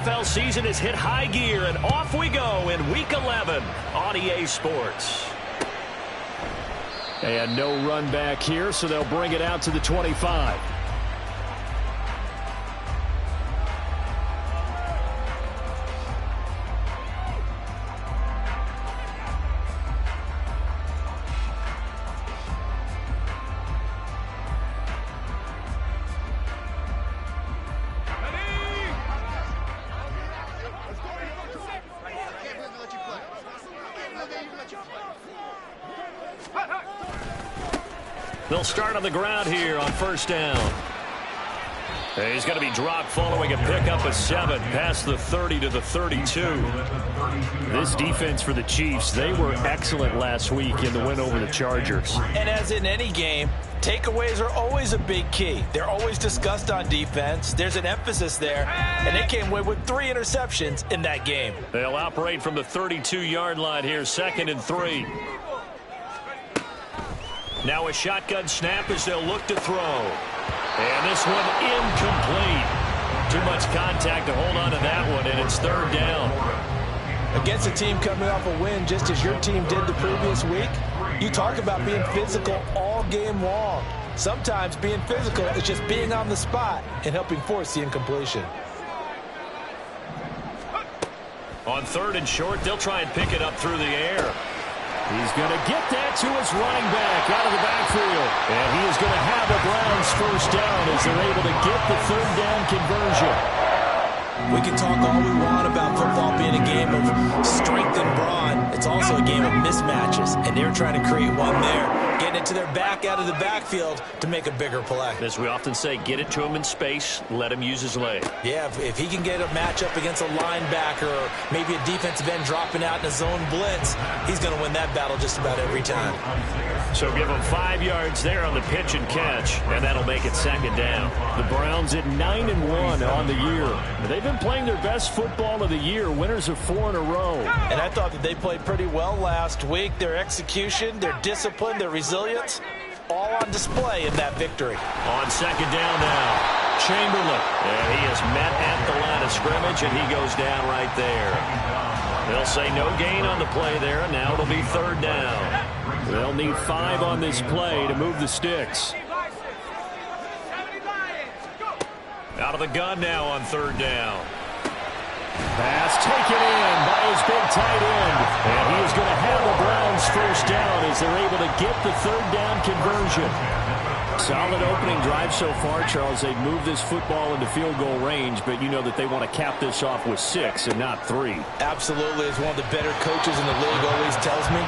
NFL season has hit high gear, and off we go in Week 11 on EA Sports. And no run back here, so they'll bring it out to the 25. They'll start on the ground here on first down. He's going to be dropped following a pickup of 7 past the 30 to the 32. This defense for the Chiefs, they were excellent last week in the win over the Chargers. And as in any game, takeaways are always a big key. They're always discussed on defense. There's an emphasis there, and they came away with 3 interceptions in that game. They'll operate from the 32-yard line here, 2nd and 3. Now a shotgun snap as they'll look to throw. And this one incomplete. Too much contact to hold on to that one, and it's 3rd down. Against a team coming off a win just as your team did the previous week, you talk about being physical all game long. Sometimes being physical is just being on the spot and helping force the incompletion. On 3rd and short, they'll try and pick it up through the air. He's going to get that to his running back out of the backfield. And he is going to have the Browns first down as they're able to get the 3rd down conversion. We can talk all we want about football being a game of strength and brawn. It's also a game of mismatches, and they're trying to create one there. Getting it to their back out of the backfield to make a bigger play. As we often say, get it to him in space, let him use his leg. Yeah, if he can get a matchup against a linebacker or maybe a defensive end dropping out in a zone blitz, he's going to win that battle just about every time. So give him 5 yards there on the pitch and catch, and that'll make it 2nd down. The Browns at 9-1 on the year. They've been playing their best football of the year, winners of 4 in a row. And I thought that they played pretty well last week. Their execution, their discipline, their resilience, all on display in that victory. On 2nd down now, Chamberlain. And he is met at the line of scrimmage, and he goes down right there. They'll say no gain on the play there, and now it'll be 3rd down. They'll need 5 on this play to move the sticks. Out of the gun now on 3rd down. Pass taken in by his big tight end. And he is going to have the Browns first down as they're able to get the 3rd down conversion. Solid opening drive so far, Charles. They've moved this football into field goal range, but you know that they want to cap this off with 6 and not 3. Absolutely. As one of the better coaches in the league always tells me,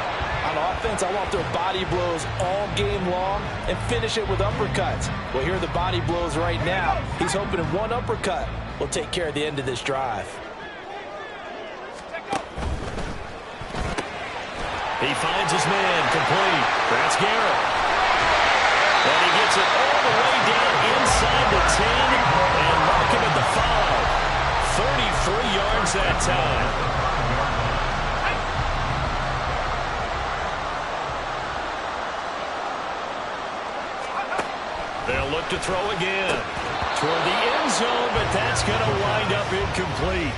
on offense, I want their body blows all game long and finish it with uppercuts. Well, here are the body blows right now. He's hoping one uppercut will take care of the end of this drive. He finds his man complete. That's Garrett. And he gets it all the way down inside the 10 and mark him at the 5. 33 yards that time. They'll look to throw again toward the end zone, but that's going to wind up incomplete.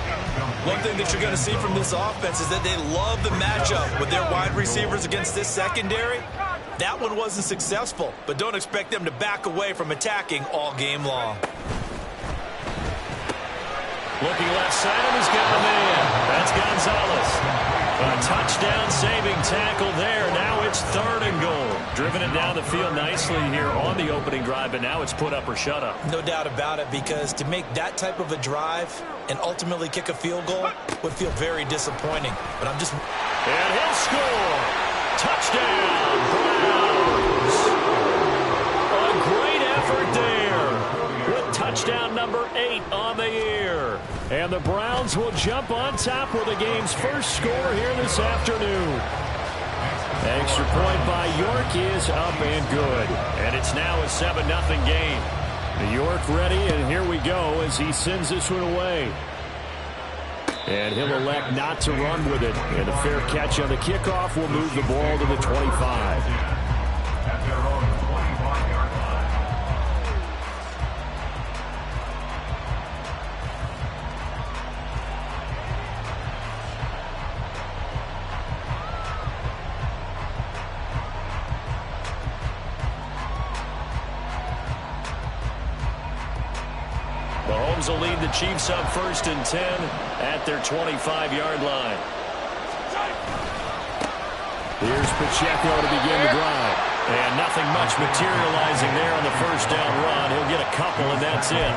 One thing that you're going to see from this offense is that they love the matchup with their wide receivers against this secondary. That one wasn't successful, but don't expect them to back away from attacking all game long. Looking left side, and he's got the man. That's Gonzalez. A touchdown-saving tackle there. Now it's 3rd and goal. Driven it down the field nicely here on the opening drive, but now it's put up or shut up. No doubt about it, because to make that type of a drive and ultimately kick a field goal would feel very disappointing. But I'm just... And he'll score. Touchdown, Browns. A great effort there with touchdown number 8 on the year. And the Browns will jump on top with the game's first score here this afternoon. Extra point by York is up and good. And it's now a 7-0 game. York ready, and here we go as he sends this one away. And he'll elect not to run with it. And a fair catch on the kickoff will move the ball to the 25. Mahomes will lead the Chiefs up 1st and 10 at their 25-yard line. Here's Pacheco to begin the drive. And nothing much materializing there on the first down run. He'll get a couple, and that's it.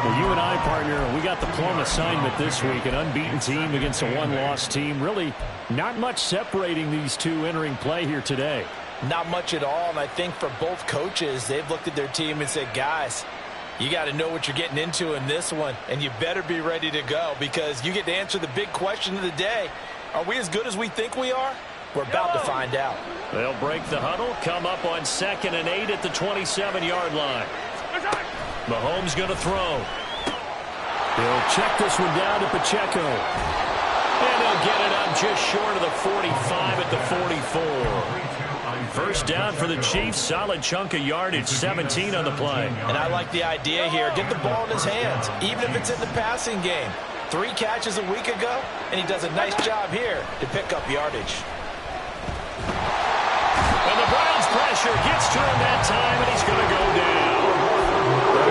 Well, you and I, partner, we got the plum assignment this week. An unbeaten team against a one-loss team. Really not much separating these two entering play here today. Not much at all, and I think for both coaches, they've looked at their team and said, guys, you got to know what you're getting into in this one, and you better be ready to go because you get to answer the big question of the day. Are we as good as we think we are? We're about to find out. They'll break the huddle, come up on 2nd and 8 at the 27-yard line. Mahomes going to throw. He'll check this one down to Pacheco. And he'll get it up just short of the 45 at the 44. First down for the Chiefs. Solid chunk of yardage, 17 on the play. And I like the idea here. Get the ball in his hands, even if it's in the passing game. 3 catches a week ago, and he does a nice job here to pick up yardage. And the Browns pressure gets to him that time, and he's going to go down.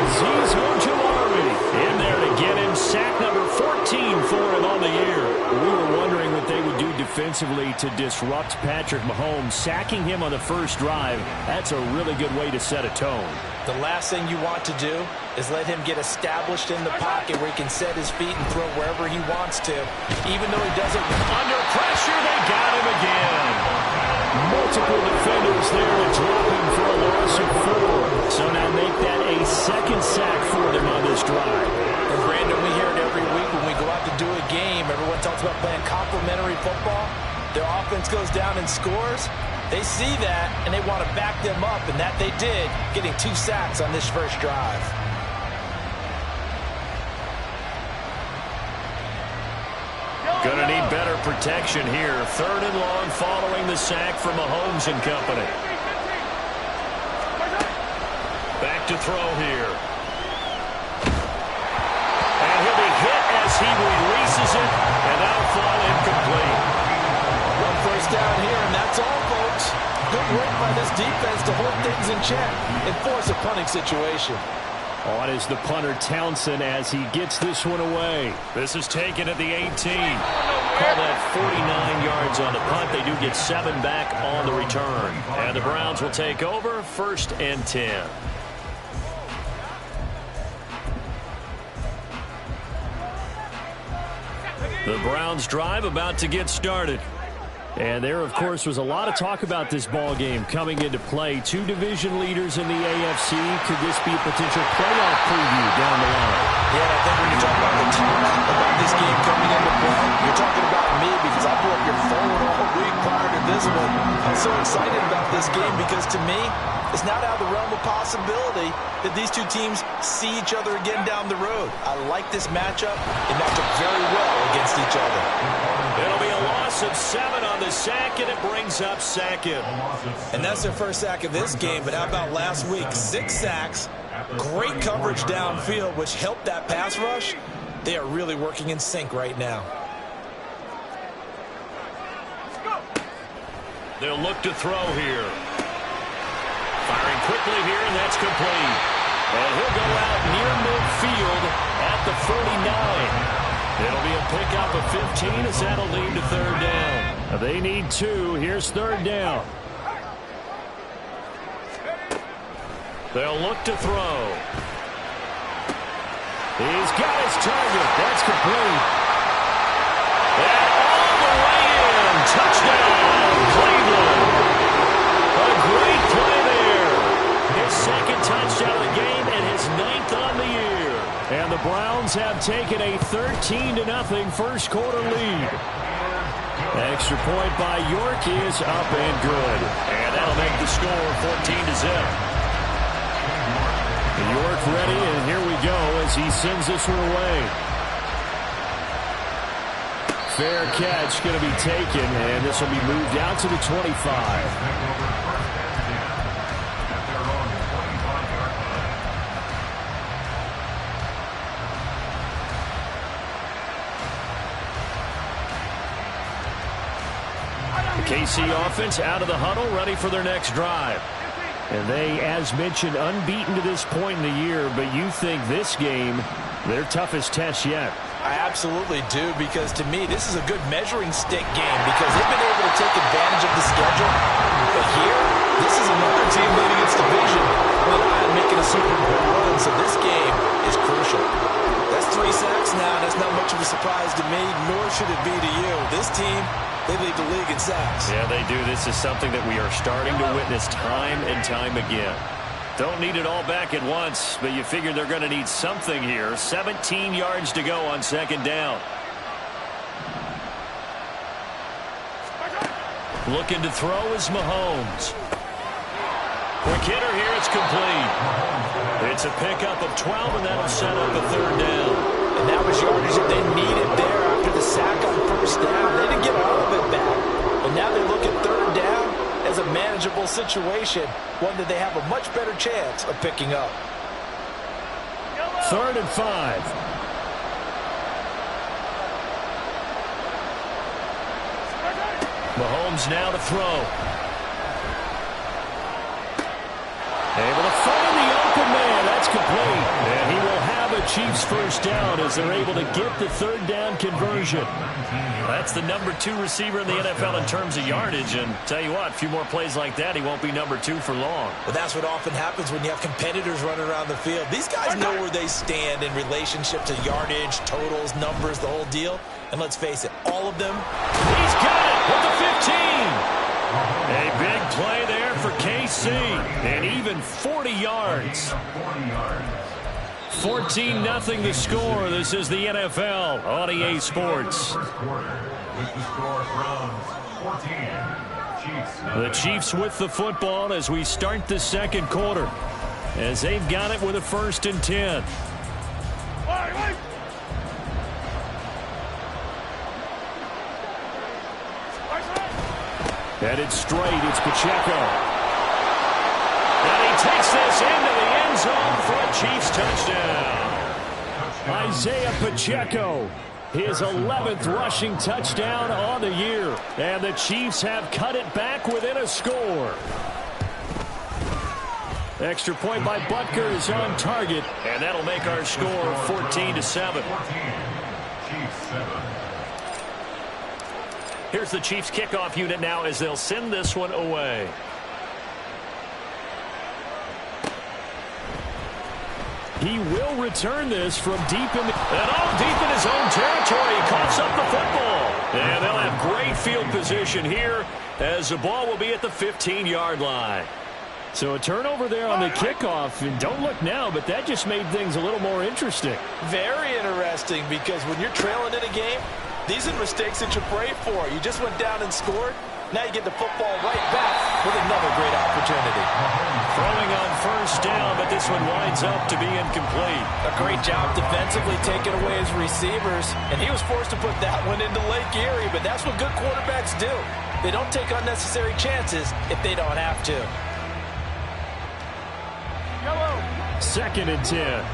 Azeez Ojulari in there to get him. Sack number 14 for him on the year. We were wondering what they would do defensively to disrupt Patrick Mahomes. Sacking him on the first drive, that's a really good way to set a tone. The last thing you want to do is let him get established in the pocket where he can set his feet and throw wherever he wants to. Even though he doesn't. Under pressure, they got him again. Multiple defenders there to drop him for a loss of 4. So now make that a second sack for them on this drive. And Brandon, we hear it every week when we go out to do a game. Everyone talks about playing complementary football. Their offense goes down and scores. They see that, and they want to back them up, and that they did, getting 2 sacks on this first drive. Gonna need better protection here. 3rd and long following the sack from Mahomes and company. Back to throw here. And he'll be hit as he releases it, and that'll fall incomplete. 1 first down here, and that's all, folks. Good work by this defense to hold things in check and force a punting situation. On is the punter Townsend as he gets this one away. This is taken at the 18. Call that 49 yards on the punt. They do get 7 back on the return. And the Browns will take over 1st and 10. The Browns drive about to get started. And there, of course, was a lot of talk about this ball game coming into play. 2 division leaders in the AFC. Could this be a potential playoff preview down the line? Yeah, I think when you talk about the talk about this game coming into play, you're talking about me because I blew up your phone all week prior to this one. I'm so excited about this game because to me, it's not out of the realm of possibility that these two teams see each other again down the road. I like this matchup. They match up very well against each other. It'll be a loss of 7 on the sack, and it brings up 2nd. And that's their first sack of this game, but how about last week? 6 sacks, great coverage downfield, which helped that pass rush. They are really working in sync right now. They'll look to throw here. Firing quickly here, and that's complete. And he'll go out near midfield at the 49. It'll be a pickup of 15 as that'll lead to 3rd down. They need 2. Here's 3rd down. They'll look to throw. He's got his target. That's complete. And all the way in. Touchdown, Cleveland. A great play there. His 2nd touchdown of the game and his 9th on the year. And the Browns have taken a 13-0 first quarter lead. Extra point by York is up and good. And that'll make the score 14-0. York ready, and here we go as he sends this one away. Fair catch going to be taken, and this will be moved out to the 25. KC offense out of the huddle, ready for their next drive. And they, as mentioned, unbeaten to this point in the year, but you think this game Their toughest test yet. I absolutely do, because to me, this is a good measuring stick game because they've been able to take advantage of the schedule. But here, this is another team leading its division with an eye on making a Super Bowl run, so this game is crucial. That's 3 sacks now. That's not much of a surprise to me, nor should it be to you. This team, they lead the league in sacks. Yeah, they do. This is something that we are starting to witness time and time again. Don't need it all back at once, but you figure they're going to need something here. 17 yards to go on second down. Looking to throw is Mahomes. Quick hitter here, it's complete. It's a pickup of 12, and that'll set up a third down. And that was yardage that they needed there after the sack on first down. They didn't get all of it back, but now they look at third down as a manageable situation, one that they have a much better chance of picking up. 3rd and 5. Mahomes now to throw. Able to find the open man. That's complete. And he will have a Chiefs first down as they're able to get the third down conversion. That's the number 2 receiver in the NFL in terms of yardage. And tell you what, a few more plays like that, he won't be number 2 for long. But that's what often happens when you have competitors running around the field. These guys know where they stand in relationship to yardage, totals, numbers, the whole deal. And let's face it, all of them. He's got it with the 15. A big play there for KC, and even 40 yards. 14-0 the score. This is the NFL on EA Sports. The Chiefs with the football as we start the second quarter, as they've got it with a 1st and 10. Headed straight, it's Pacheco. And he takes this into the end zone for a Chiefs touchdown. Isaiah Pacheco, his 11th rushing touchdown on the year. And the Chiefs have cut it back within a score. Extra point by Butker is on target. And that'll make our score 14-7. Here's the Chiefs kickoff unit now as they'll send this one away. He will return this from deep in the... And all deep in his own territory. He coughs up the football. And they'll have great field position here as the ball will be at the 15-yard line. So a turnover there on the kickoff. And don't look now, but that just made things a little more interesting. Very interesting, because when you're trailing in a game, these are mistakes that you pray for. You just went down and scored. Now you get the football right back with another great opportunity. Throwing on first down, but this one winds up to be incomplete. A great job defensively taking away his receivers, and he was forced to put that one into Lake Erie, but that's what good quarterbacks do. They don't take unnecessary chances if they don't have to. 2nd and 10.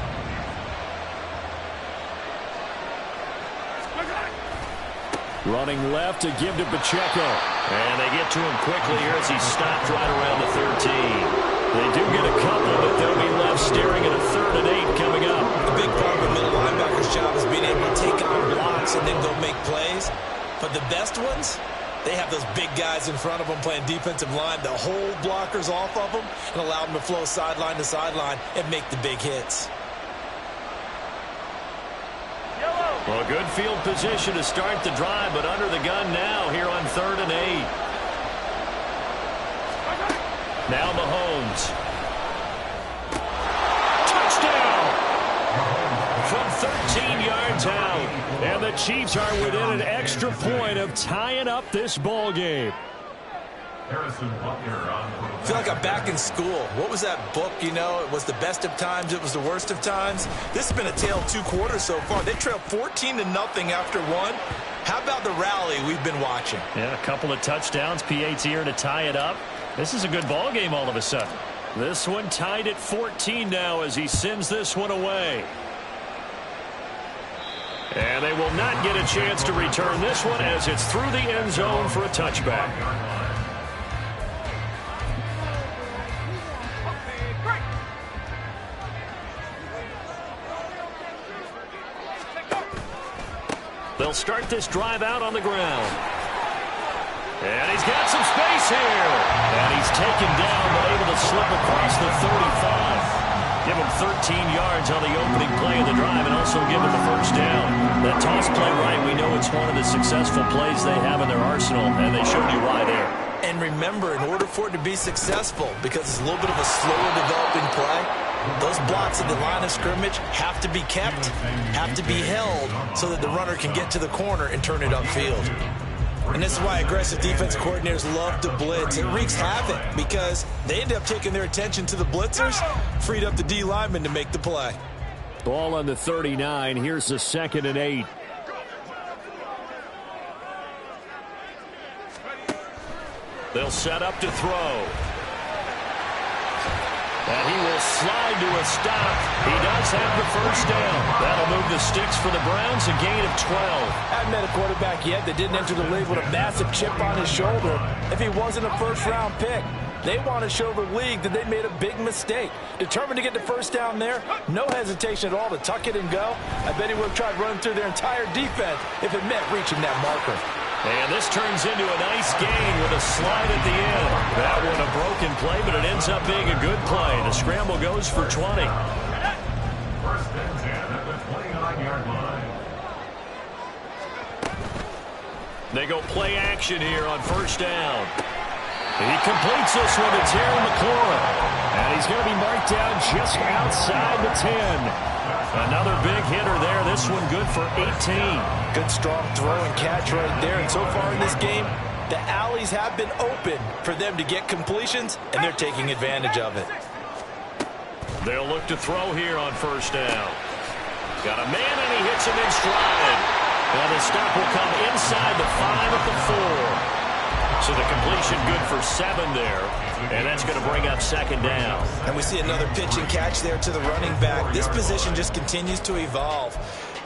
Running left to give to Pacheco. And they get to him quickly here as he's stopped right around the 13. They do get a couple, but they'll be left staring at a 3rd and 8 coming up. A big part of a middle linebacker's job is being able to take on blocks and then go make plays. But the best ones, they have those big guys in front of them playing defensive line to hold blockers off of them and allow them to flow sideline to sideline and make the big hits. Well, good field position to start the drive, but under the gun now here on 3rd and 8. Now Mahomes. Touchdown! From 13 yards out. And the Chiefs are within an extra point of tying up this ball game. I feel like I'm back in school. What was that book, you know? It was the best of times. It was the worst of times. This has been a tale of 2 quarters so far. They trailed 14-0 after 1. How about the rally we've been watching? Yeah, a couple of touchdowns. PAT here to tie it up. This is a good ball game all of a sudden. This one tied at 14 now as he sends this one away. And they will not get a chance to return this one as it's through the end zone for a touchback. They'll start this drive out on the ground. And he's got some space here. And he's taken down, but able to slip across the 35. Give him 13 yards on the opening play of the drive and also give him the first down. That toss play right, we know it's one of the successful plays they have in their arsenal, and they showed you why there. And remember, in order for it to be successful, because it's a little bit of a slower developing play, those blocks at the line of scrimmage have to be kept, have to be held so that the runner can get to the corner and turn it upfield. And this is why aggressive defense coordinators love to blitz. It wreaks havoc because they end up taking their attention to the blitzers, freed up the D lineman to make the play. Ball on the 39. Here's the 2nd and 8. They'll set up to throw. And he will slide to a stop. He does have the first down. That'll move the sticks for the Browns, a gain of 12. I haven't met a quarterback yet that didn't enter the league with a massive chip on his shoulder if he wasn't a first-round pick. They want to show the league that they made a big mistake. Determined to get the first down there, no hesitation at all to tuck it and go. I bet he would have tried running through their entire defense if it meant reaching that marker. And this turns into a nice gain with a slide at the end. That one a broken play, but it ends up being a good play. The scramble goes for 20. First and 10 at the 29-yard line. They go play action here on first down. He completes this one to Terry McLaurin. And he's going to be marked down just outside the 10. Another big hitter there. This one good for 18. Good strong throw and catch right there. And so far in this game, the alleys have been open for them to get completions, and they're taking advantage of it. They'll look to throw here on first down. Got a man, and he hits him in stride. And the stop will come inside the 5 at the 4. So the completion good for 7 there. And that's going to bring up second down. And we see another pitch and catch there to the running back. This position just continues to evolve.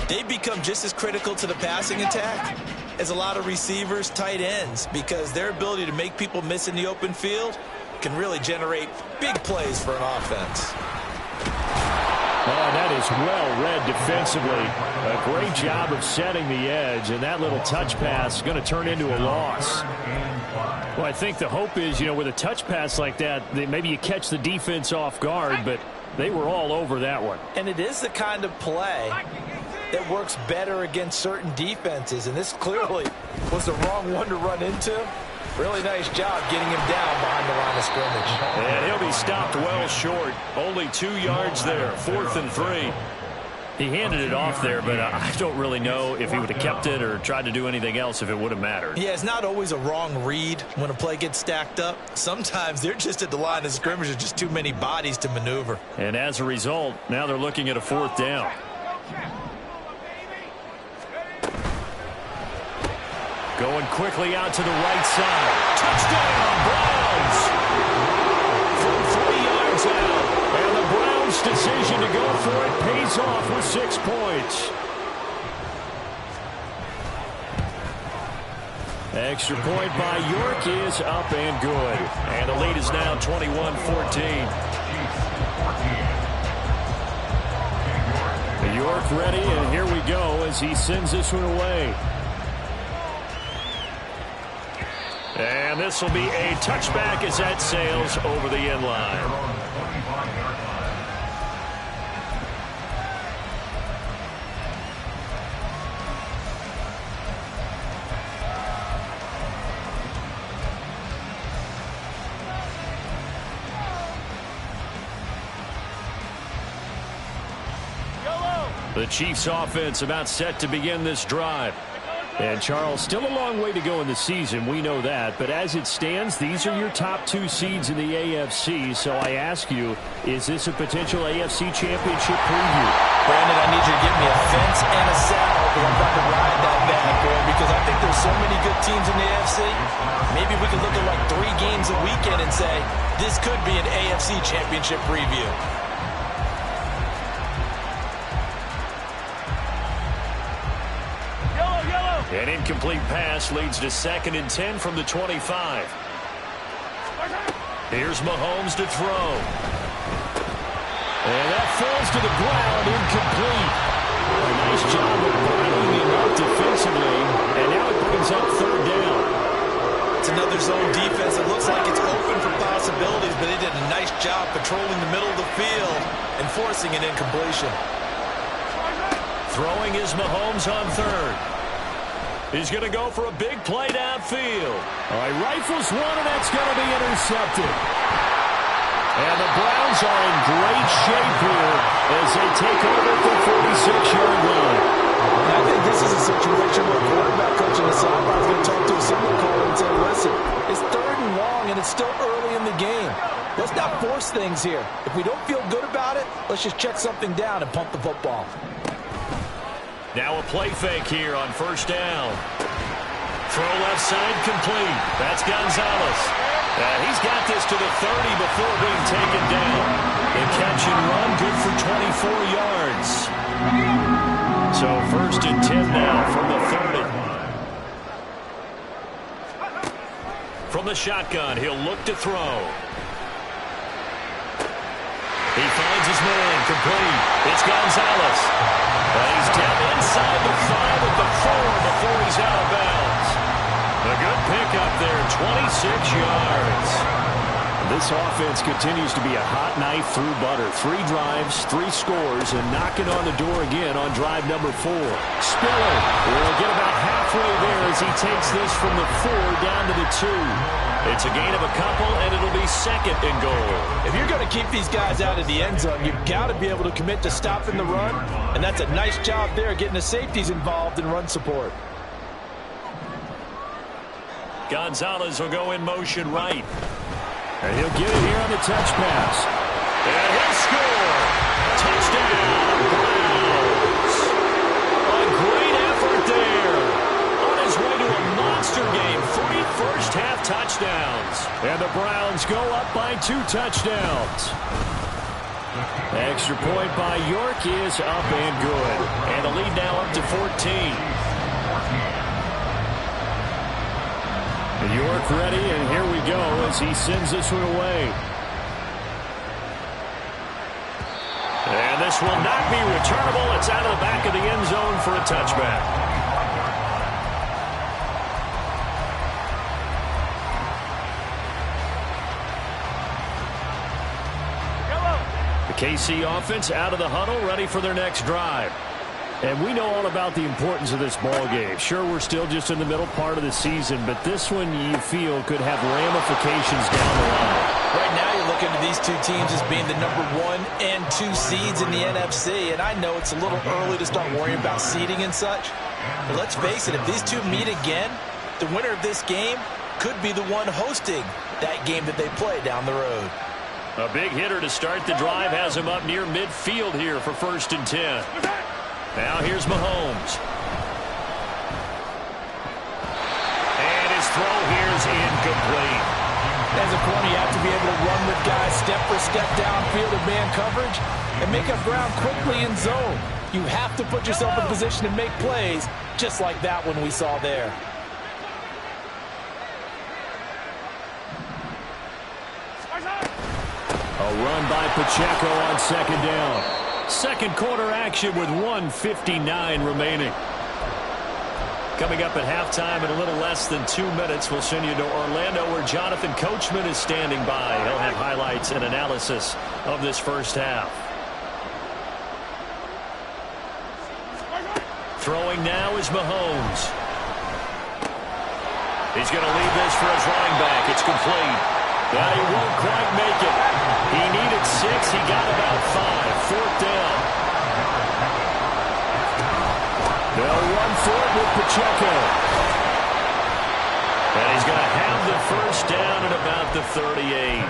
They've become just as critical to the passing attack as a lot of receivers, tight ends, because their ability to make people miss in the open field can really generate big plays for an offense. Oh, that is well read defensively. A great job of setting the edge, and that little touch pass is going to turn into a loss. Well, I think the hope is, with a touch pass like that, maybe you catch the defense off guard, but they were all over that one. And it is the kind of play that works better against certain defenses, and this clearly was the wrong one to run into. Really nice job getting him down behind the line of scrimmage. And he'll be stopped well short. Only 2 yards there, 4th and 3. He handed it off there, but I don't really know if he would have kept it or tried to do anything else if it would have mattered. Yeah, it's not always a wrong read when a play gets stacked up. Sometimes they're just at the line of scrimmage. There's just too many bodies to maneuver. And as a result, now they're looking at a 4th down. Going quickly out to the right side. Touchdown, Browns! From 3 yards out. And the Browns' decision to go for it pays off with 6 points. Extra point by York is up and good. And the lead is now 21-14. York ready, and here we go as he sends this one away. And this will be a touchback as that sails over the end line. The Chiefs offense about set to begin this drive. And, Charles, still a long way to go in the season. We know that. But as it stands, these are your top 2 seeds in the AFC. So I ask you, is this a potential AFC championship preview? Brandon, I need you to give me a fence and a saddle because I'm about to ride that bad boy because I think there's so many good teams in the AFC. Maybe we could look at like 3 games a weekend and say, this could be an AFC championship preview. An incomplete pass leads to 2nd and 10 from the 25. Here's Mahomes to throw. And that falls to the ground, incomplete. A nice job of binding him up defensively. job patrolling the middle of the field and forcing an incompletion. Throwing is Mahomes on third. He's going to go for a big play downfield. All right, rifles one, and that's going to be intercepted. And the Browns are in great shape here as they take over at the 46-yard line. I think this is a situation where a quarterback coach on the sideline is going to talk to a signal caller and say, listen, it's 3rd and long, and it's still early in the game. Let's not force things here. If we don't feel good about it, let's just check something down and pump the football. Now a play fake here on 1st down. Throw left side complete. That's Gonzalez. He's got this to the 30 before being taken down. The catch and run good for 24 yards. So 1st and 10 now from the 30. From the shotgun, he'll look to throw. He finds his man, complete. It's Gonzalez. He's down inside the 5 at the 4 before he's out of bounds. A good pickup there, 26 yards. This offense continues to be a hot knife through butter. 3 drives, 3 scores, and knocking on the door again on drive number 4. Spiller will get about halfway there as he takes this from the 4 down to the 2. It's a gain of a couple, and it'll be 2nd and goal. If you're going to keep these guys out of the end zone, you've got to be able to commit to stopping the run, and that's a nice job there getting the safeties involved in run support. Gonzalez will go in motion right. And he'll get it here on the touch pass. And he'll score. Touchdown, Browns. A great effort there. On his way to a monster game. 3 first-half touchdowns. And the Browns go up by 2 touchdowns. Extra point by York is up and good. And the lead now up to 14. York ready, and here we go as he sends this one away. And this will not be returnable. It's out of the back of the end zone for a touchback. The KC offense out of the huddle, ready for their next drive. And we know all about the importance of this ball game. Sure, we're still just in the middle part of the season, but this one you feel could have ramifications down the line. Right now you're looking at these two teams as being the number 1 and 2 seeds in the NFC, and I know it's a little early to start worrying about seeding and such, but let's face it, if these two meet again, the winner of this game could be the one hosting that game that they play down the road. A big hitter to start the drive has him up near midfield here for 1st and 10. Now here's Mahomes. And his throw here is incomplete. As a corner, you have to be able to run with guys step for step downfield in man coverage and make up ground quickly in zone. You have to put yourself in position to make plays, just like that one we saw there. A run by Pacheco on 2nd down. 2nd quarter action with 1:59 remaining. Coming up at halftime in a little less than 2 minutes, we'll send you to Orlando where Jonathan Coachman is standing by. He'll have highlights and analysis of this first half. Throwing now is Mahomes. He's going to leave this for his running back. It's complete. Well, he won't quite make it. He needed 6. He got about 5. 4th down. They'll run for it with Pacheco. And he's going to have the 1st down at about the 38.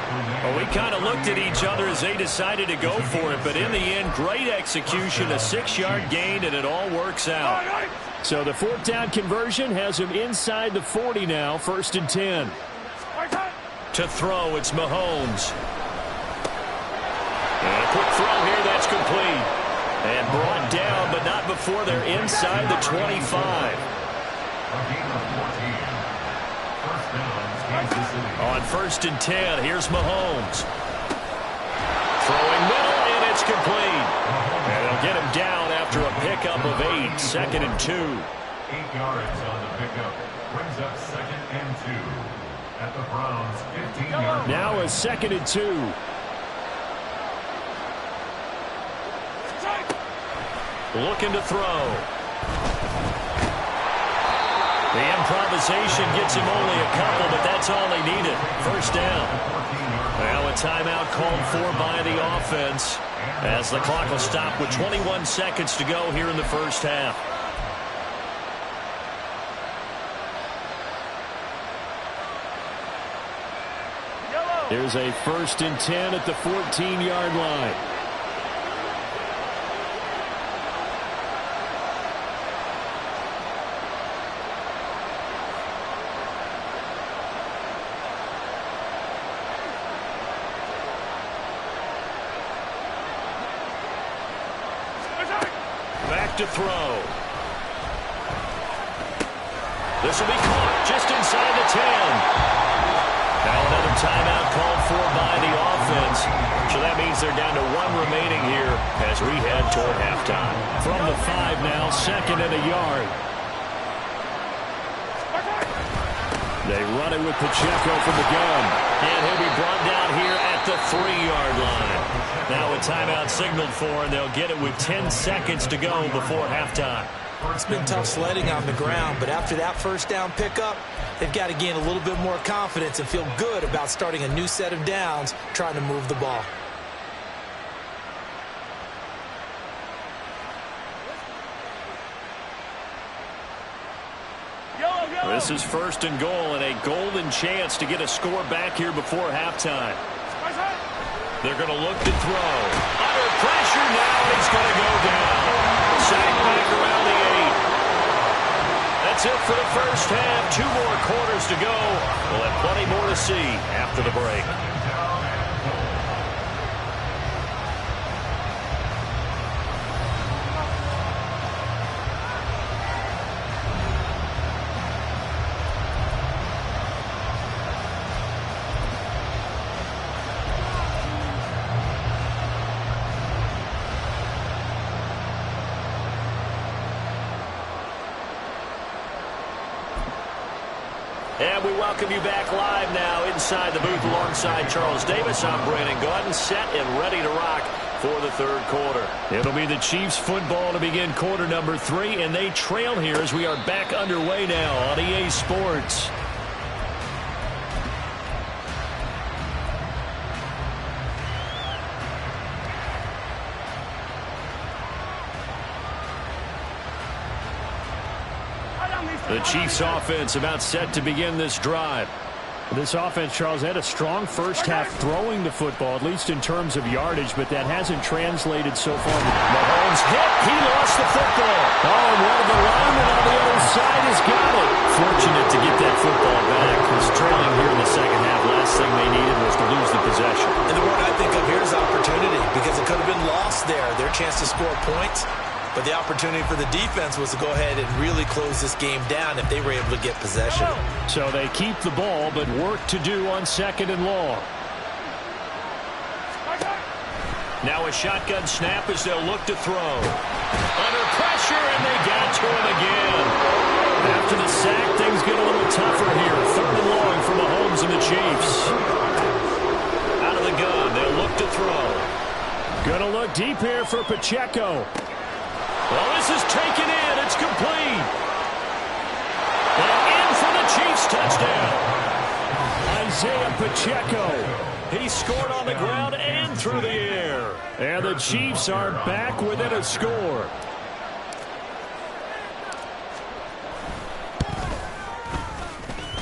Well, we kind of looked at each other as they decided to go for it, but in the end, great execution, a 6-yard gain, and it all works out. So the 4th down conversion has him inside the 40 now, 1st and 10. To throw, it's Mahomes. And a quick throw here, that's complete. And brought down, but not before they're inside the 25. On 1st and 10, here's Mahomes. Throwing middle, and it's complete. And they'll get him down after a pickup of 8, 2nd and 2. 8 yards on the pickup. Brings up 2nd and 2. At the Browns' 15-yard line. Now a 2nd and 2. Looking to throw. The improvisation gets him only a couple, but that's all they needed. First down. Now a timeout called for by the offense as the clock will stop with 21 seconds to go here in the first half. Here's a 1st and 10 at the 14-yard line. Back to throw. This will be caught just inside the 10. Now another timeout called for by the offense. So that means they're down to 1 remaining here as we head toward halftime. From the 5 now, 2nd and a yard. They run it with Pacheco from the gun. And he'll be brought down here at the 3-yard line. Now a timeout signaled for, and they'll get it with 10 seconds to go before halftime. It's been tough sledding on the ground, but after that first down pickup, they've got to gain a little bit more confidence and feel good about starting a new set of downs, trying to move the ball. This is 1st and goal, and a golden chance to get a score back here before halftime. They're going to look to throw. Under pressure now, he's going to go down. Sacked back around the 8. That's it for the first half. 2 more quarters to go. We'll have plenty more to see after the break. And we welcome you back live now inside the booth alongside Charles Davis. I'm Brandon Gaudin, set and ready to rock for the 3rd quarter. It'll be the Chiefs football to begin quarter number 3, and they trail here as we are back underway now on EA Sports. The Chiefs offense about set to begin this drive. This offense, Charles, had a strong first half throwing the football, at least in terms of yardage, but that hasn't translated so far. Mahomes hit. He lost the football. Oh, and one of the linemen on the other side has got it. Fortunate to get that football back. He's trailing here in the second half. Last thing they needed was to lose the possession. And the word I think of here is opportunity, because it could have been lost there. Their chance to score points. But the opportunity for the defense was to go ahead and really close this game down if they were able to get possession. So they keep the ball, but work to do on 2nd and long. Now a shotgun snap as they'll look to throw. Under pressure, and they got to him again. After the sack, things get a little tougher here. 3rd and long for Mahomes and the Chiefs. Out of the gun, they'll look to throw. Gonna look deep here for Pacheco. Well, this is taken in. It's complete. And in for the Chiefs touchdown. Isaiah Pacheco. He scored on the ground and through the air. And the Chiefs are back within a score.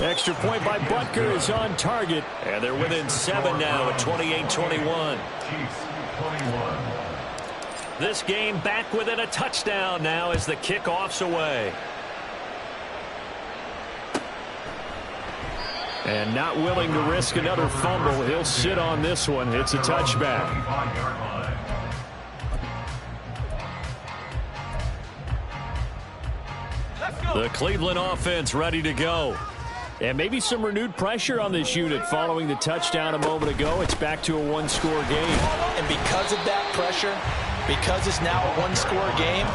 Extra point by Butker is on target. And they're within 7 now at 28-21. This game back within a touchdown now as the kickoff's away. And not willing to risk another fumble. He'll sit on this one. It's a touchback. The Cleveland offense ready to go. And maybe some renewed pressure on this unit following the touchdown a moment ago. It's back to a 1-score game. And because of that pressure, because it's now a 1-score game,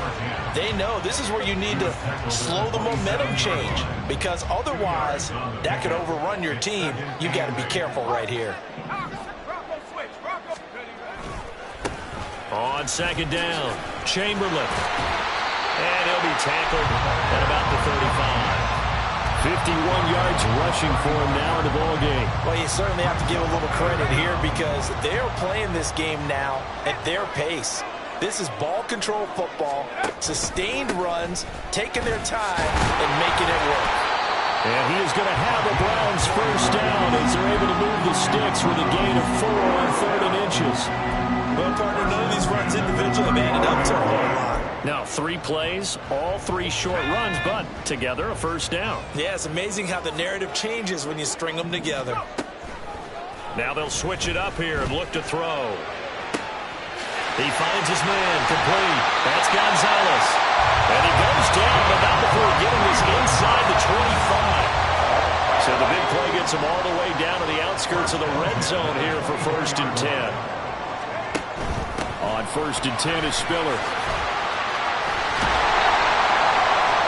they know this is where you need to slow the momentum change, because otherwise that could overrun your team. You got to be careful right here. On second down, Chamberlain. And he'll be tackled at about the 35. 51 yards rushing for him now in the ball game. Well, you certainly have to give a little credit here because they're playing this game now at their pace. This is ball control football, sustained runs, taking their time, and making it work. And he is going to have the Browns first down as they're able to move the sticks with a gain of 4 on 3rd and inches. Well, partner, none of these runs individually have added up to a whole lot. Now 3 plays, all 3 short runs, but together a first down. Yeah, it's amazing how the narrative changes when you string them together. Now they'll switch it up here and look to throw. He finds his man, complete. That's Gonzalez. And he goes down, but not before getting this inside the 25. So the big play gets him all the way down to the outskirts of the red zone here for 1st and 10. On 1st and 10 is Spiller.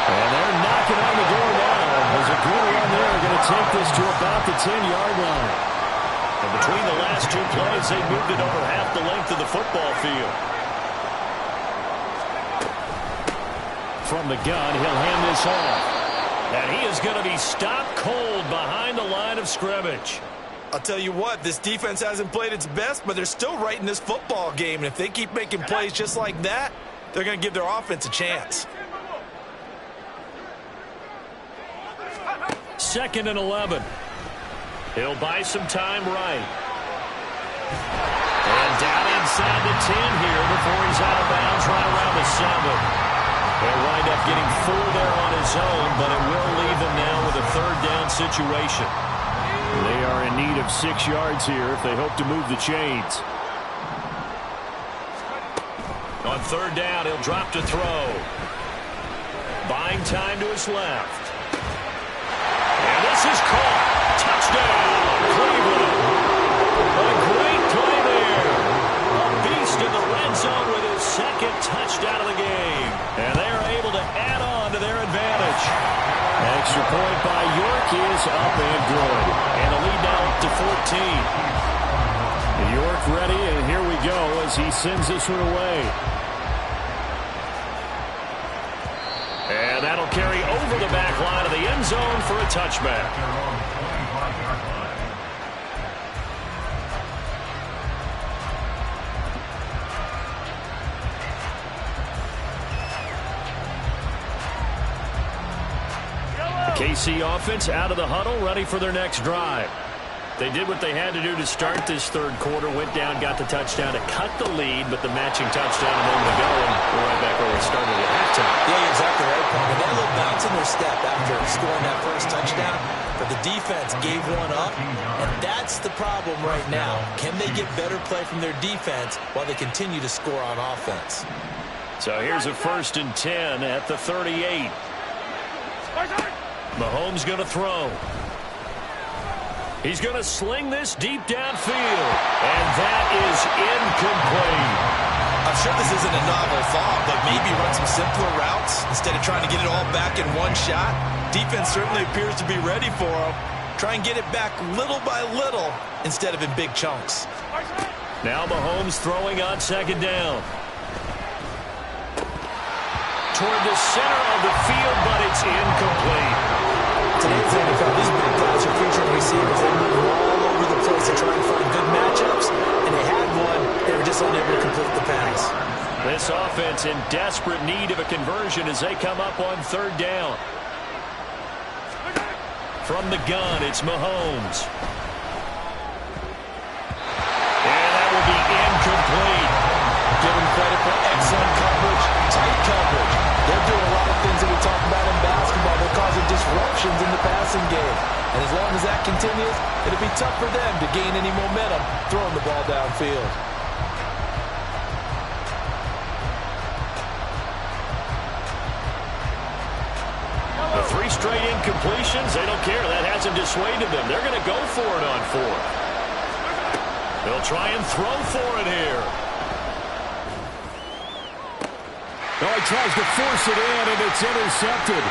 And they're knocking on the door now. There's a good run there. Going to take this to about the 10-yard line. And between the last 2 plays, they moved it over half the length of the football field. From the gun, he'll hand this off. And he is going to be stopped cold behind the line of scrimmage. I'll tell you what, this defense hasn't played its best, but they're still right in this football game. And if they keep making plays just like that, they're going to give their offense a chance. 2nd and 11. He'll buy some time right. And down inside the 10 here before he's out of bounds right around the 7. He'll wind up getting 4 there on his own, but it will leave him now with a 3rd down situation. They are in need of 6 yards here if they hope to move the chains. On 3rd down, he'll drop to throw. Buying time to his left. And this is caught. Touchdown, Cleveland. What a great play there. A beast in the red zone with his 2nd touchdown of the game. And they are able to add on to their advantage. Extra point by York is up and good. And the lead now up to 14. York ready, and here we go as he sends this one away. And that'll carry over the back line of the end zone for a touchback. KC offense out of the huddle, ready for their next drive. They did what they had to do to start this 3rd quarter, went down, got the touchdown to cut the lead, but the matching touchdown a moment ago, and we're right back where we started at halftime. Yeah, you're exactly right, Paul. They had a little bounce in their step after scoring that first touchdown, but the defense gave one up, and that's the problem right now. Can they get better play from their defense while they continue to score on offense? So here's a 1st and 10 at the 38. Mahomes going to throw. He's going to sling this deep downfield. And that is incomplete. I'm sure this isn't a novel thought, but maybe run some simpler routes instead of trying to get it all back in one shot. Defense certainly appears to be ready for him. Try and get it back little by little instead of in big chunks. Now Mahomes throwing on 2nd down. Toward the center of the field, but it's incomplete. Today's NFL, these big guys are featuring receivers. They move all over the place to try and find good matchups, and they had one. They were just unable to complete the pass. This offense in desperate need of a conversion as they come up on 3rd down. From the gun, it's Mahomes. And that will be incomplete. Give them credit for excellent coverage, tight coverage. They're doing a lot of things that we talk about in basketball. They're causing disruptions in the passing game. And as long as that continues, it'll be tough for them to gain any momentum throwing the ball downfield. The 3 straight incompletions, they don't care. That hasn't dissuaded them. They're going to go for it on 4th. They'll try and throw for it here. Oh, he tries to force it in, and it's intercepted.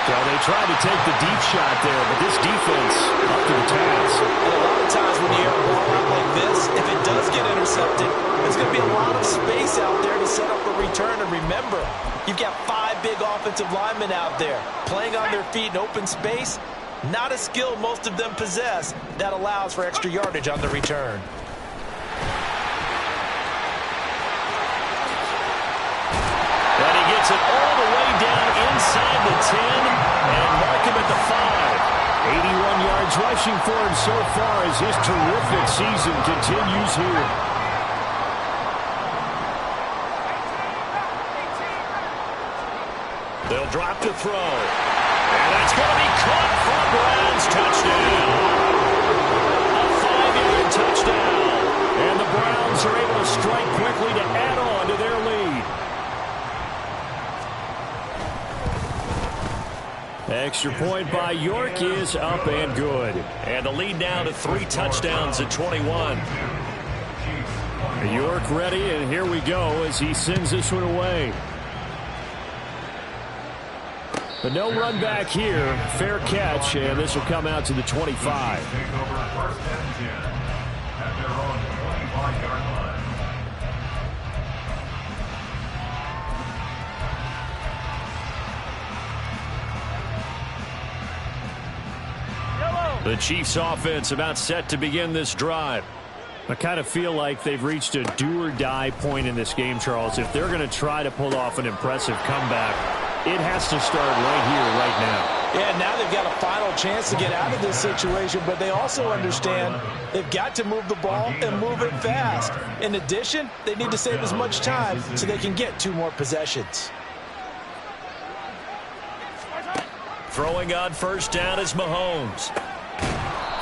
So they They tried to take the deep shot there, but this defense up to the task. And a lot of times when you air a ball out like this, if it does get intercepted, there's going to be a lot of space out there to set up a return. And remember, you've got 5 big offensive linemen out there playing on their feet in open space. Not a skill most of them possess that allows for extra yardage on the return. And he gets it all the way down inside the 10 and mark him at the 5. 81 yards rushing for him so far as his terrific season continues here. They'll drop to throw. And that's going to be caught for Browns. Touchdown. A 5-yard touchdown. And the Browns are able to strike quickly to add on to their lead. Extra point by York is up and good. And the lead now to 3 touchdowns at 21. York ready, and here we go as he sends this one away. But no run back here. Fair catch, and this will come out to the 25. Take over first and 10 at their own 25-yard line. The Chiefs offense about set to begin this drive. I kind of feel like they've reached a do-or-die point in this game, Charles. If they're going to try to pull off an impressive comeback, it has to start right here, right now. Yeah, now they've got a final chance to get out of this situation, but they also understand they've got to move the ball and move it fast. In addition, they need to save as much time so they can get 2 more possessions. Throwing on first down is Mahomes.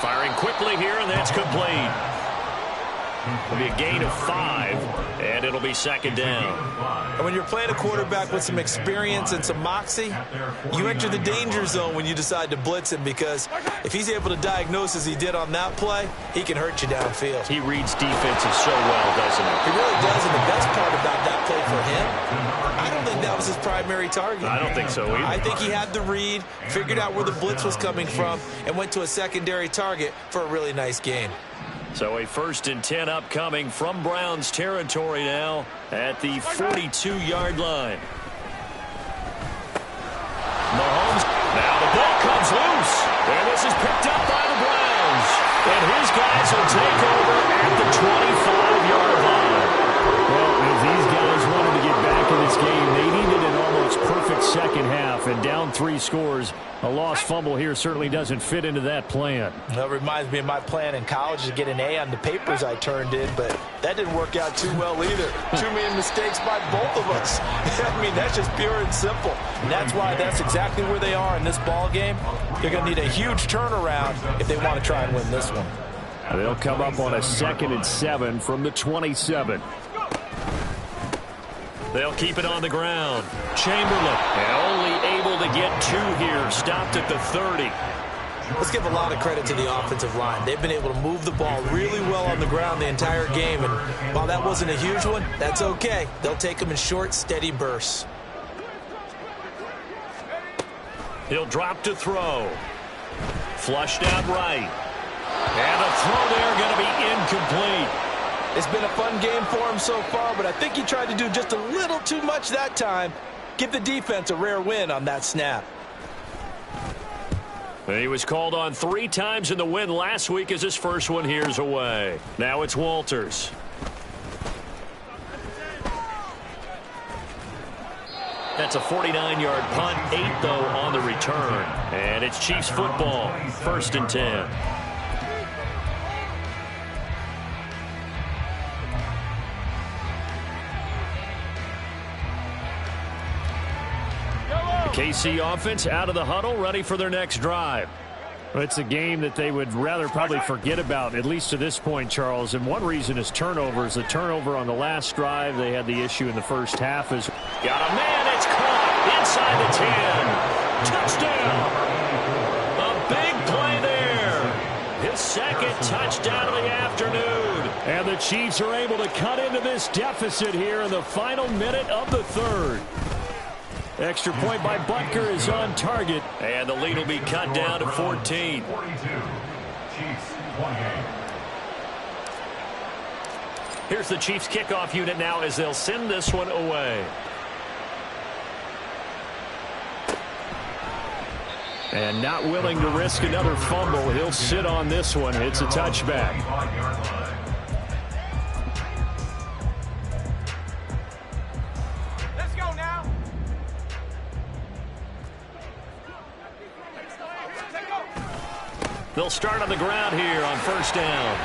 Firing quickly here, and that's complete. It'll be a gain of 5, and it'll be second down. And when you're playing a quarterback with some experience and some moxie, you enter the danger zone when you decide to blitz him, because if he's able to diagnose as he did on that play, he can hurt you downfield. He reads defenses so well, doesn't he? He really does, and the best part about that play for him, I don't think that was his primary target. I don't think so either. I think he had the read, figured out where the blitz was coming from, and went to a secondary target for a really nice gain. So a 1st and 10 upcoming from Browns territory now at the 42-yard line. Mahomes, now the ball comes loose, and this is picked up by the Browns. And his guys will take over at the 25-yard line. Well, if these guys wanted to get back in this game, they needed an almost perfect second half, and down 3 scores. A lost fumble here certainly doesn't fit into that plan. That reminds me of my plan in college to get an A on the papers I turned in, but that didn't work out too well either. Too many mistakes by both of us. I mean, that's just pure and simple. And that's why that's exactly where they are in this ball game. They're going to need a huge turnaround if they want to try and win this one. They'll come up on a 2nd and 7 from the 27. They'll keep it on the ground. Chamberlain, and only able to get 2 here. Stopped at the 30. Let's give a lot of credit to the offensive line. They've been able to move the ball really well on the ground the entire game. And while that wasn't a huge one, that's okay. They'll take them in short, steady bursts. He'll drop to throw. Flushed out right. And a throw there going to be incomplete. It's been a fun game for him so far, but I think he tried to do just a little too much that time. Give the defense a rare win on that snap. He was called on 3 times in the win last week as his first one here's away. Now it's Walters. That's a 49-yard punt, 8 though on the return. And it's Chiefs football, 1st and 10. KC offense out of the huddle, ready for their next drive. Well, it's a game that they would rather probably forget about, at least to this point, Charles. And one reason is turnovers. The turnover on the last drive, they had the issue in the first half. Got a man, it's caught inside the 10. Touchdown. A big play there. His 2nd touchdown of the afternoon. And the Chiefs are able to cut into this deficit here in the final minute of the 3rd. Extra point by Butker is on target. And the lead will be cut down to 14. 42. Chiefs, 28. Here's the Chiefs kickoff unit now as they'll send this one away. And not willing to risk another fumble. He'll sit on this one. It's a touchback. Let's go now. They'll start on the ground here on first down.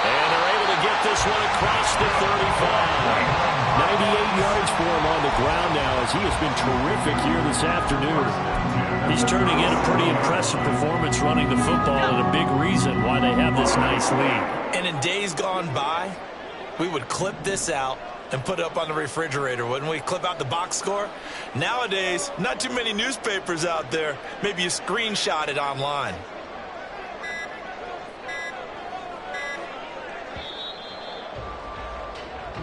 And they're able to get this one across the 35. 98 yards for him on the ground now as he has been terrific here this afternoon. He's turning in a pretty impressive performance running the football and a big reason why they have this nice lead. And in days gone by, we would clip this out and put it up on the refrigerator, wouldn't we? Clip out the box score. Nowadays, not too many newspapers out there. Maybe you screenshot it online.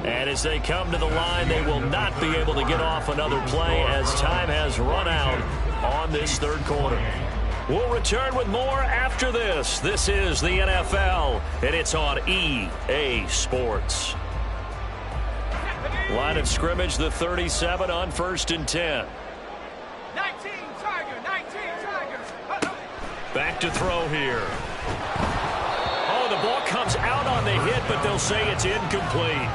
And as they come to the line, they will not be able to get off another play as time has run out on this third quarter. We'll return with more after this. This is the NFL, and it's on EA Sports. Line of scrimmage, the 37 on 1st and 10. 19 Tiger, 19 Tiger. Back to throw here. Oh, the ball comes out on the hit, but they'll say it's incomplete.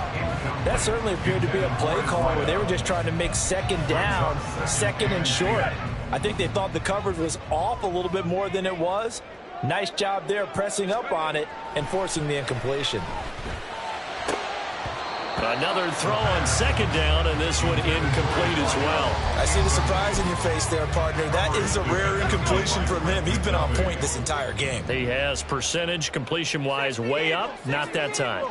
That certainly appeared to be a play call where they were just trying to make second down, second and short. I think they thought the coverage was off a little bit more than it was. Nice job there pressing up on it and forcing the incompletion. Another throw on second down, and this one incomplete as well. I see the surprise in your face there, partner. That is a rare incompletion from him. He's been on point this entire game. He has percentage completion-wise way up, not that time.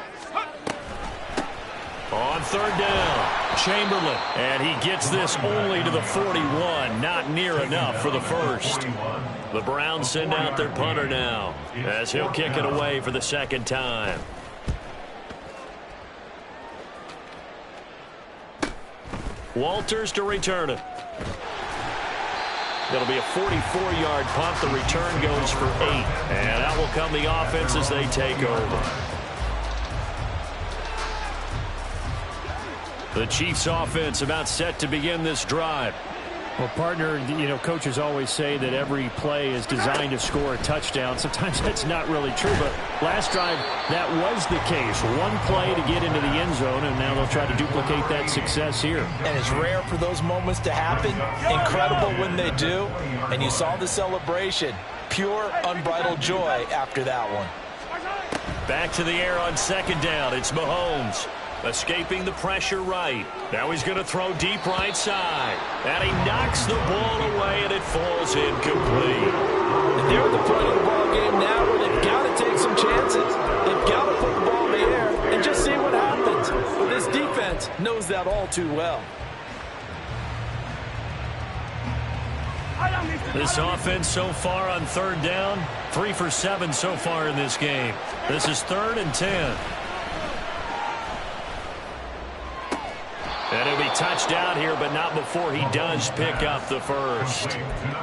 On third down, Chamberlain. And he gets this only to the 41, not near enough for the first. The Browns send out their punter now as he'll kick it away for the second time. Walters to return it. It'll be a 44-yard punt. The return goes for 8. And out will come the offense as they take over. The Chiefs offense about set to begin this drive. Well, partner, you know, coaches always say that every play is designed to score a touchdown. Sometimes that's not really true, but last drive, that was the case. One play to get into the end zone, and now they'll try to duplicate that success here. And it's rare for those moments to happen. Incredible when they do. And you saw the celebration. Pure, unbridled joy after that one. Back to the air on second down. It's Mahomes. Escaping the pressure right. Now he's going to throw deep right side. And he knocks the ball away, and it falls incomplete. And they're at the point of the ball game now where they've got to take some chances. They've got to put the ball in the air and just see what happens. But this defense knows that all too well. This offense so far on third down, 3 for 7 so far in this game. This is 3rd and 10. And he'll be touched down here, but not before he does pick up the first.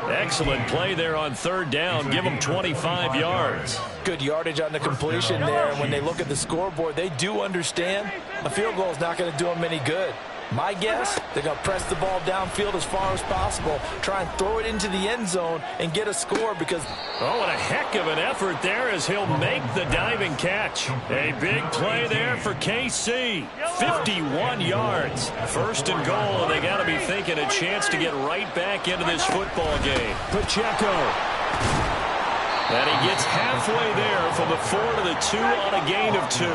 Excellent play there on third down. Give him 25 yards. Good yardage on the completion there. And when they look at the scoreboard, they do understand a field goal is not going to do them any good. My guess, they're going to press the ball downfield as far as possible, try and throw it into the end zone and get a score because... Oh, and a heck of an effort there as he'll make the diving catch. A big play there for KC. 51 yards. 1st and goal, and they got to be thinking a chance to get right back into this football game. Pacheco. And he gets halfway there from the 4 to the 2 on a gain of 2.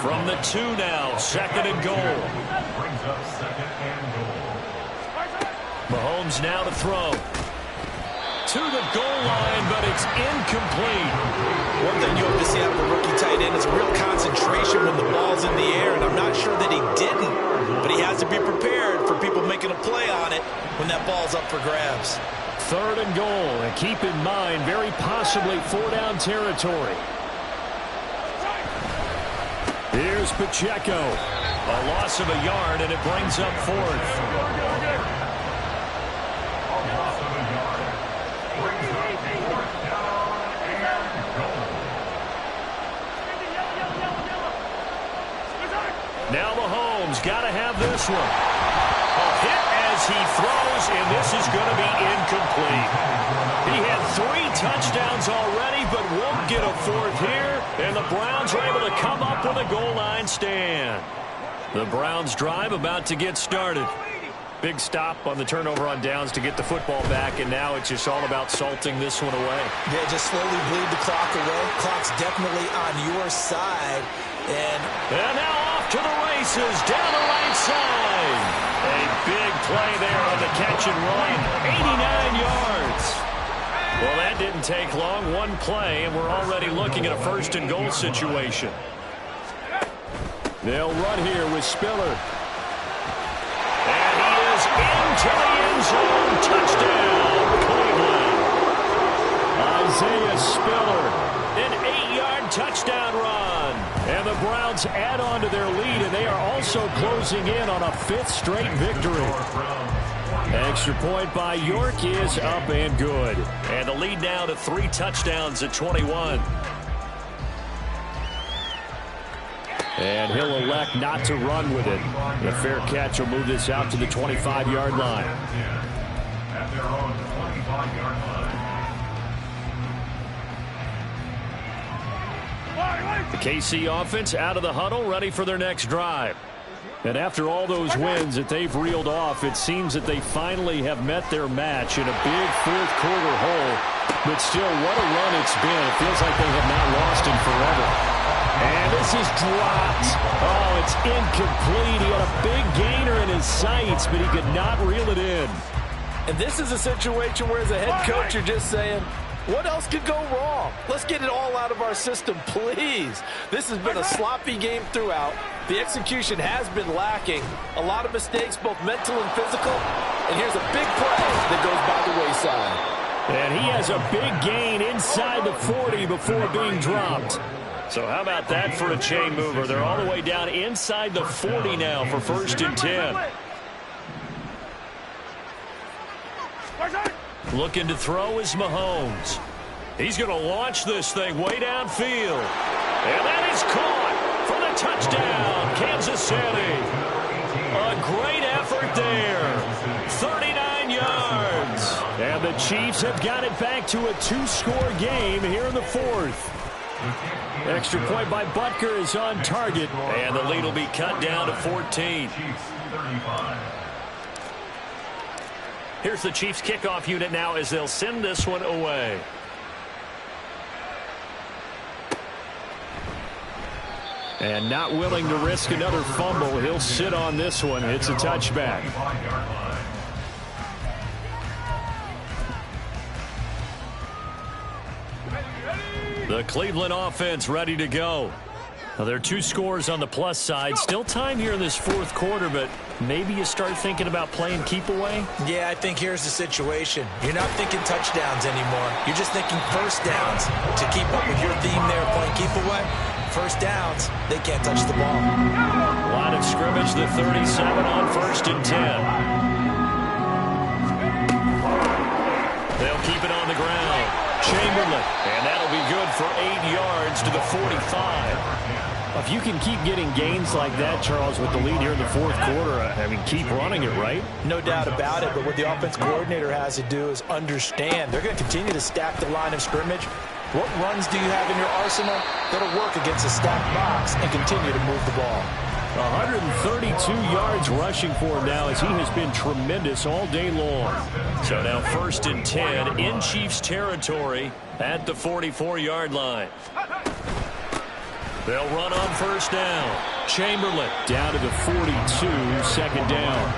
From the 2 now, 2nd and goal. Mahomes now to throw. To the goal line, but it's incomplete. One thing you hope to see out of a rookie tight end is a real concentration when the ball's in the air, and I'm not sure that he didn't, but he has to be prepared for people making a play on it when that ball's up for grabs. 3rd and goal, and keep in mind, very possibly 4-down territory. Here's Pacheco. A loss of a yard, and it brings up fourth. Now Mahomes got to have this one. A hit as he throws, and this is going to be incomplete. He had 3 touchdowns already, but won't get a fourth here, and the Browns are able to come up with a goal line stand. The Browns drive about to get started. Big stop on the turnover on downs to get the football back, and now it's just all about salting this one away. Yeah, just slowly bleed the clock away. Clock's definitely on your side. And now off to the races down the right side. A big play there on the catch and run. 89 yards. Well, that didn't take long. One play, and we're already looking at a first and goal situation. They'll run here with Spiller. And he is into the end zone. Touchdown, Cleveland. Isaiah Spiller. An 8-yard touchdown run. And the Browns add on to their lead, and they are also closing in on a 5th straight victory. Extra point by York is up and good. And the lead now to 3 touchdowns at 21. And he'll elect not to run with it. The fair catch will move this out to the 25-yard line. At their own 25-yard line. The KC offense out of the huddle, ready for their next drive. And after all those wins that they've reeled off, it seems that they finally have met their match in a big fourth-quarter hole. But still, what a run it's been. It feels like they have not lost in forever. And this is dropped. Oh, it's incomplete. He had a big gainer in his sights, but he could not reel it in. And this is a situation where, as a head coach, you're just saying, what else could go wrong? Let's get it all out of our system, please. This has been a sloppy game throughout. The execution has been lacking. A lot of mistakes, both mental and physical. And here's a big play that goes by the wayside. And he has a big gain inside the 40 before being dropped. So how about that for a chain mover? They're all the way down inside the 40 now for 1st and 10. Looking to throw is Mahomes. He's going to launch this thing way downfield. And that is caught for the touchdown, Kansas City. A great effort there. 39 yards. And the Chiefs have got it back to a 2-score game here in the 4th. Extra point by Butker is on target. And the lead will be cut down to 14. Here's the Chiefs kickoff unit now as they'll send this one away. And not willing to risk another fumble. He'll sit on this one. It's a touchback. The Cleveland offense ready to go. Now, there are 2 scores on the plus side. Still time here in this 4th quarter, but maybe you start thinking about playing keep away? Yeah, I think here's the situation. You're not thinking touchdowns anymore. You're just thinking first downs. To keep up with your theme there, playing keep away, first downs, they can't touch the ball. Line of scrimmage, the 37 on 1st and 10. They'll keep it on the ground. Chamberlain, and that'll be good for 8 yards to the 45. If you can keep getting gains like that, Charles, with the lead here in the 4th quarter, I mean, keep running it, right? No doubt about it, but what the offense coordinator has to do is understand. They're going to continue to stack the line of scrimmage. What runs do you have in your arsenal that'll work against a stacked box and continue to move the ball? 132 yards rushing for him now as he has been tremendous all day long. So now 1st and 10 in Chiefs territory at the 44-yard line. They'll run on 1st down. Chamberlain down to the 42, 2nd down.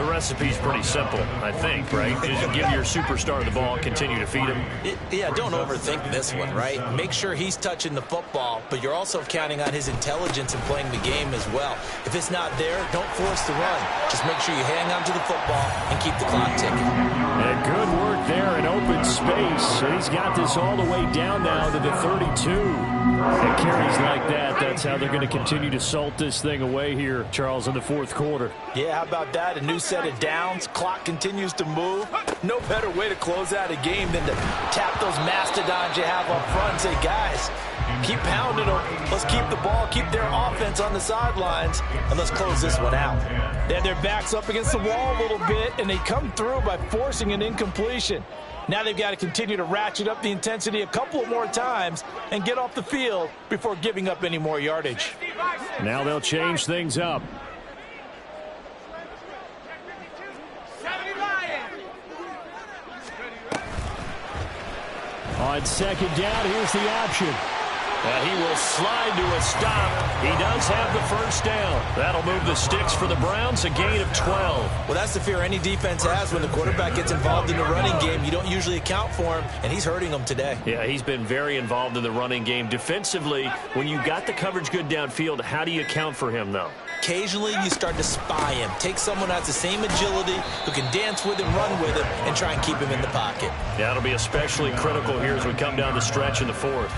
The recipe's pretty simple, I think, right? Just give your superstar the ball, continue to feed him. Yeah, don't overthink this one, right? Make sure he's touching the football, but you're also counting on his intelligence in playing the game as well. If it's not there, don't force the run. Just make sure you hang on to the football and keep the clock ticking. And good work there in open space. And he's got this all the way down now to the 32. And carries like that, that's how they're going to continue to salt this thing away here, Charles, in the fourth quarter. Yeah, how about that? A new set of downs. Clock continues to move. No better way to close out a game than to tap those mastodons you have up front and say, guys, keep pounding them. Let's keep the ball, keep their offense on the sidelines, and let's close this one out. They have their backs up against the wall a little bit, and they come through by forcing an incompletion. Now they've got to continue to ratchet up the intensity a couple of more times and get off the field before giving up any more yardage. Now they'll change things up. On second down, here's the option. He will slide to a stop. He does have the first down. That'll move the sticks for the Browns, a gain of 12. Well, that's the fear any defense has when the quarterback gets involved in the running game. You don't usually account for him, and he's hurting them today. Yeah, he's been very involved in the running game. Defensively, when you got the coverage good downfield, how do you account for him, though? Occasionally, you start to spy him. Take someone who has the same agility, who can dance with him, run with him, and try and keep him in the pocket. That'll be especially critical here as we come down the stretch in the fourth.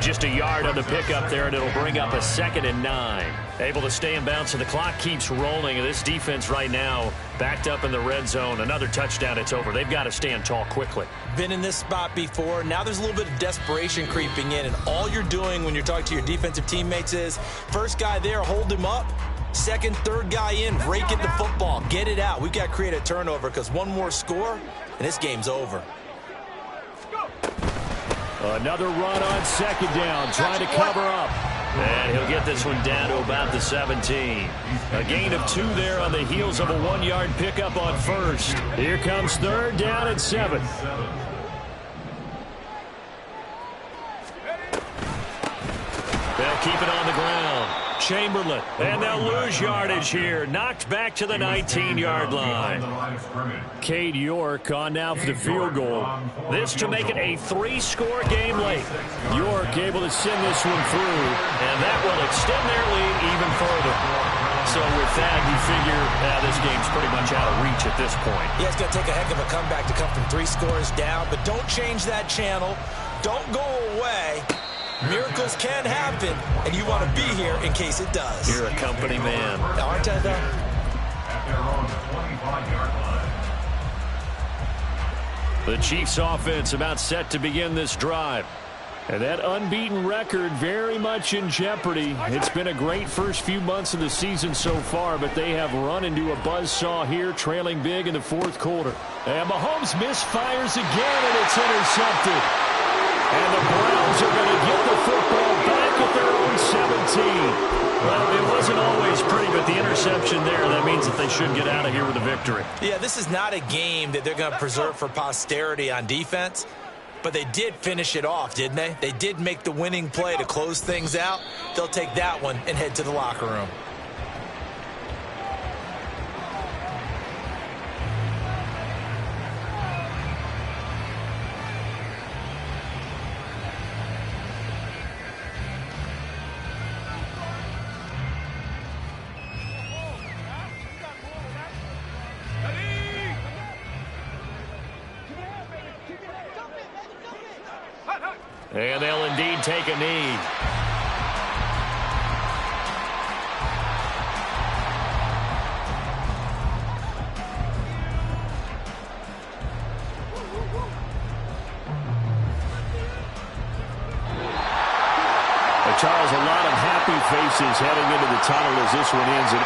Just a yard on the pickup there, and it'll bring up a 2nd and 9. Able to stay in bounds, and the clock keeps rolling. And this defense right now backed up in the red zone. Another touchdown, it's over. They've got to stand tall quickly. Been in this spot before. Now there's a little bit of desperation creeping in, and all you're doing when you're talking to your defensive teammates is, first guy there, hold him up. Second, third guy in, rake at the football. Get it out. We've got to create a turnover because one more score, and this game's over. Another run on second down, trying to cover up. And he'll get this one down to about the 17. A gain of 2 there on the heels of a 1-yard pickup on first. Here comes third down and 7. They'll keep it on the ground. Chamberlain, and they'll lose yardage here. Knocked back to the 19-yard line. Cade York on now for the field goal. This to make it a 3-score game late. York able to send this one through. And that will extend their lead even further. So with that, you figure this game's pretty much out of reach at this point. Yeah, it's going to take a heck of a comeback to come from 3 scores down, but don't change that channel. Don't go away. Miracles can happen, and you want to be here in case it does. You're a company man. Aren't I, though? At their own 25-yard line. The Chiefs' offense about set to begin this drive. And that unbeaten record very much in jeopardy. It's been a great first few months of the season so far, but they have run into a buzzsaw here, trailing big in the fourth quarter. And Mahomes misfires again, and it's intercepted. And the Browns are going to get the football back at their own 17. Well, it wasn't always pretty, but the interception there, that means that they should get out of here with a victory. Yeah, this is not a game that they're going to preserve for posterity on defense, but they did finish it off, didn't they? They did make the winning play to close things out. They'll take that one and head to the locker room. And they'll indeed take a knee. Charles, a lot of happy faces heading into the tunnel as this one ends. And